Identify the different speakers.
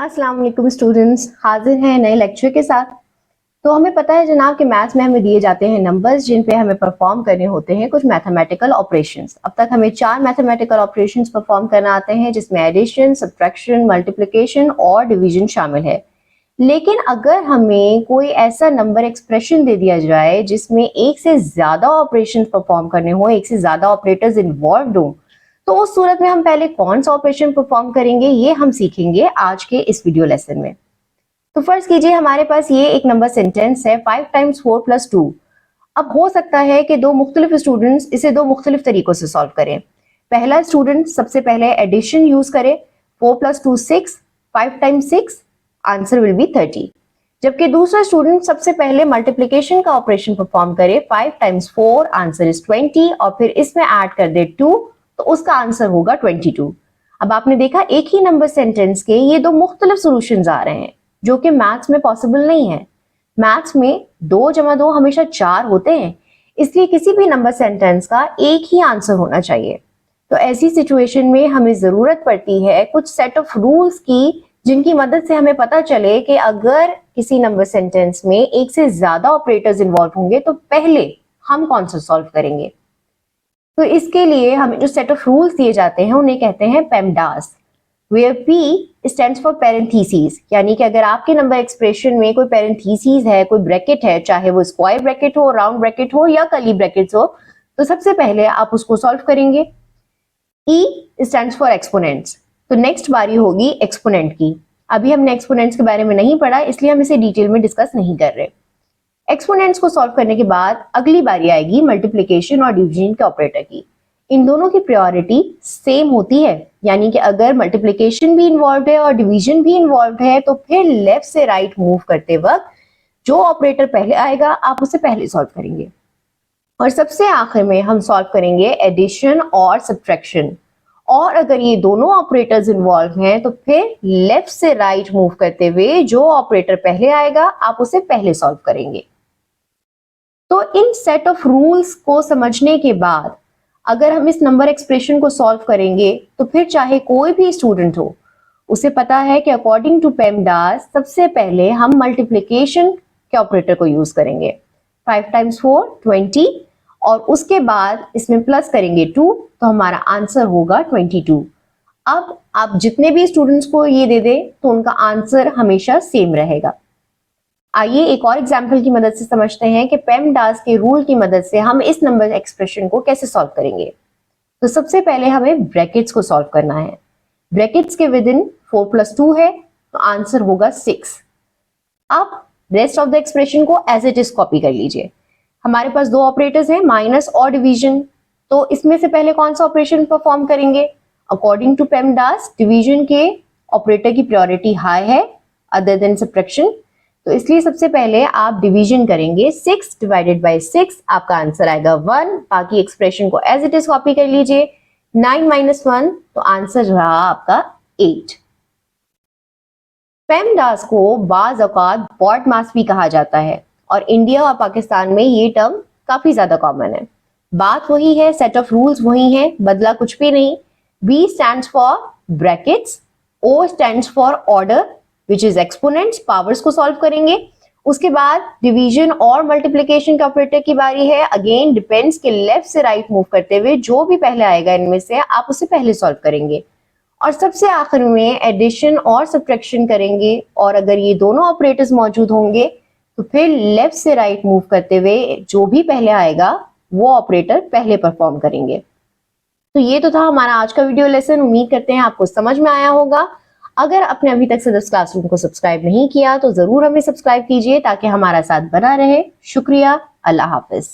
Speaker 1: अस्सलाम वालेकुम स्टूडेंट्स, हाजिर हैं नए लेक्चर के साथ। तो हमें पता है जनाब कि मैथ्स में हमें दिए जाते हैं नंबर्स जिन पे हमें परफॉर्म करने होते हैं कुछ मैथमेटिकल ऑपरेशंस। अब तक हमें 4 मैथमेटिकल ऑपरेशंस परफॉर्म करना आते हैं जिसमें एडिशन, सब्ट्रैक्शन, मल्टीप्लिकेशन और डिवीजन शामिल है। लेकिन अगर हमें कोई ऐसा नंबर एक्सप्रेशन दे दिया जाए जिसमें एक से ज्यादा ऑपरेशन परफॉर्म करने हो, एक से ज्यादा ऑपरेटर्स इन्वॉल्व हो, तो उस सूरत में हम पहले कौन सा ऑपरेशन परफॉर्म करेंगे ये हम सीखेंगे आज के इस वीडियो लेसन में। तो फर्ज कीजिए हमारे पास ये एक नंबर सेंटेंस है 5 टाइम्स 4 प्लस 2। अब हो सकता है कि दो मुख्तलिफ स्टूडेंट्स इसे दो मुख्तलिफ तरीकों से सॉल्व करें। पहला स्टूडेंट सबसे पहले एडिशन यूज करे, 4 plus 2 6, 5 times 6, answer will be 30। जबकि दूसरा स्टूडेंट सबसे पहले मल्टीप्लिकेशन का ऑपरेशन परफॉर्म करे, 5 टाइम्स 4, आंसर इज 20, और फिर इसमें ऐड कर दे 2, तो उसका आंसर होगा 22। अब आपने देखा एक ही नंबर सेंटेंस के ये दो मुख्तलिफ सॉल्यूशंस आ रहे हैं जो कि मैथ्स में पॉसिबल नहीं है। मैथ्स में 2 जमा 2 हमेशा 4 होते हैं, इसलिए किसी भी नंबर सेंटेंस का एक ही आंसर होना चाहिए। तो ऐसी सिचुएशन में हमें जरूरत पड़ती है कुछ सेट ऑफ रूल्स की जिनकी मदद से हमें पता चले कि अगर किसी नंबर सेंटेंस में एक से ज्यादा ऑपरेटर्स इन्वॉल्व होंगे तो पहले हम कौन सा सॉल्व करेंगे। तो इसके लिए हमें जो सेट ऑफ रूल्स दिए जाते हैं उन्हें कहते हैं PEMDAS, where P stands for parenthesis. यानी कि अगर आपके नंबर एक्सप्रेशन में कोई पैरेंथेसिस है, कोई ब्रैकेट है, चाहे वो स्क्वायर ब्रैकेट हो, राउंड ब्रैकेट हो या कर्ली ब्रैकेट्स हो, तो सबसे पहले आप उसको सॉल्व करेंगे। ई स्टैंड्स फॉर एक्सपोनेंट्स, तो नेक्स्ट बारी होगी एक्सपोनेंट की। अभी हमने एक्सपोनेंट्स के बारे में नहीं पढ़ा इसलिए हम इसे डिटेल में डिस्कस नहीं कर रहे। एक्सपोनेंट्स को सॉल्व करने के बाद अगली बारी आएगी मल्टीप्लिकेशन और डिवीजन के ऑपरेटर की। इन दोनों की प्रायोरिटी सेम होती है, यानी कि अगर मल्टीप्लिकेशन भी इन्वॉल्व है और डिवीजन भी इन्वॉल्व है तो फिर लेफ्ट से राइट मूव करते वक्त जो ऑपरेटर पहले आएगा आप उसे पहले सॉल्व करेंगे। और सबसे आखिर में हम सॉल्व करेंगे एडिशन और सब्ट्रैक्शन। और अगर ये दोनों ऑपरेटर्स इन्वॉल्व हैं तो फिर लेफ्ट से राइट मूव करते हुए जो ऑपरेटर पहले आएगा आप उसे पहले सॉल्व करेंगे। तो इन सेट ऑफ रूल्स को समझने के बाद अगर हम इस नंबर एक्सप्रेशन को सॉल्व करेंगे तो फिर चाहे कोई भी स्टूडेंट हो उसे पता है कि अकॉर्डिंग टू पेमडास सबसे पहले हम मल्टीप्लिकेशन के ऑपरेटर को यूज करेंगे। 5 टाइम्स 4 20, और उसके बाद इसमें प्लस करेंगे 2, तो हमारा आंसर होगा 22। अब आप जितने भी स्टूडेंट्स को ये दे दें तो उनका आंसर हमेशा सेम रहेगा। आइए एक और एग्जाम्पल की मदद से समझते हैं कि पेमडास के रूल की मदद से हम इस नंबर एक्सप्रेशन को कैसे सॉल्व करेंगे। तो सबसे पहले हमें ब्रैकेट्स को सॉल्व करना है। ब्रैकेट्स के विद इन 4 प्लस 2 है तो आंसर होगा 6। अब रेस्ट ऑफ द एक्सप्रेशन को एज इट इज कॉपी कर लीजिए। हमारे पास दो ऑपरेटर्स हैं, माइनस और डिवीजन, तो इसमें से पहले कौन सा ऑपरेशन परफॉर्म करेंगे। अकॉर्डिंग टू पेमडास डिवीजन के ऑपरेटर की प्रायोरिटी हाई है अदर देन सब्ट्रैक्शन, तो इसलिए सबसे पहले आप डिवीजन करेंगे। 6 डिवाइडेड बाय 6 आपका आंसर आएगा 1। बाकी एक्सप्रेशन को एज इट इज कॉपी कर लीजिए। 9 माइनस 1 तो आंसर रहा आपका 8। पेमडास को बाज औकात बॉड मास भी कहा जाता है और इंडिया और पाकिस्तान में ये टर्म काफी ज्यादा कॉमन है। बात वही है, सेट ऑफ रूल्स वही है, बदला कुछ भी नहीं। B stands for brackets, O stands for order which is exponents, powers को सॉल्व करेंगे। उसके बाद डिवीजन और मल्टीप्लिकेशन के ऑपरेटर की बारी है। अगेन डिपेंड्स के लेफ्ट से राइट मूव करते हुए जो भी पहले आएगा इनमें से आप उसे पहले सॉल्व करेंगे। और सबसे आखिर में एडिशन और सब्ट्रैक्शन करेंगे, और अगर ये दोनों ऑपरेटर्स मौजूद होंगे तो फिर लेफ्ट से राइट मूव करते हुए जो भी पहले आएगा वो ऑपरेटर पहले परफॉर्म करेंगे। तो ये तो था हमारा आज का वीडियो लेसन। उम्मीद करते हैं आपको समझ में आया होगा। अगर आपने अभी तक सदर्स क्लासरूम को सब्सक्राइब नहीं किया तो जरूर हमें सब्सक्राइब कीजिए ताकि हमारा साथ बना रहे। शुक्रिया, अल्लाह हाफिज।